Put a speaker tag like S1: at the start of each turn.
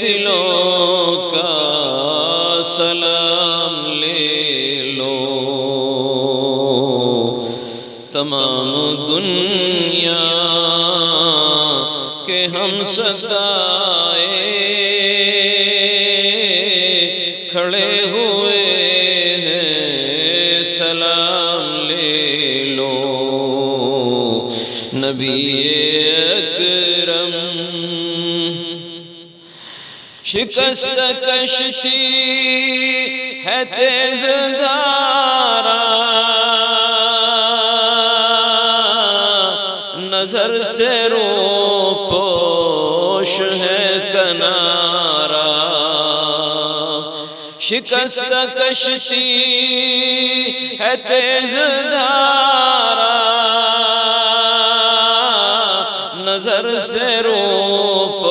S1: دلوں کا سلام لے لو، تمام دنیا کے ہم ستائے کھڑے ہوئے ہیں، سلام لے لو نبی اکرم۔ شکست کشتی ہے تیز دھارا، نظر سے روپوش ہے کنارہ، شکست کشتی ہے تیز دھارا، نظر سے روپوش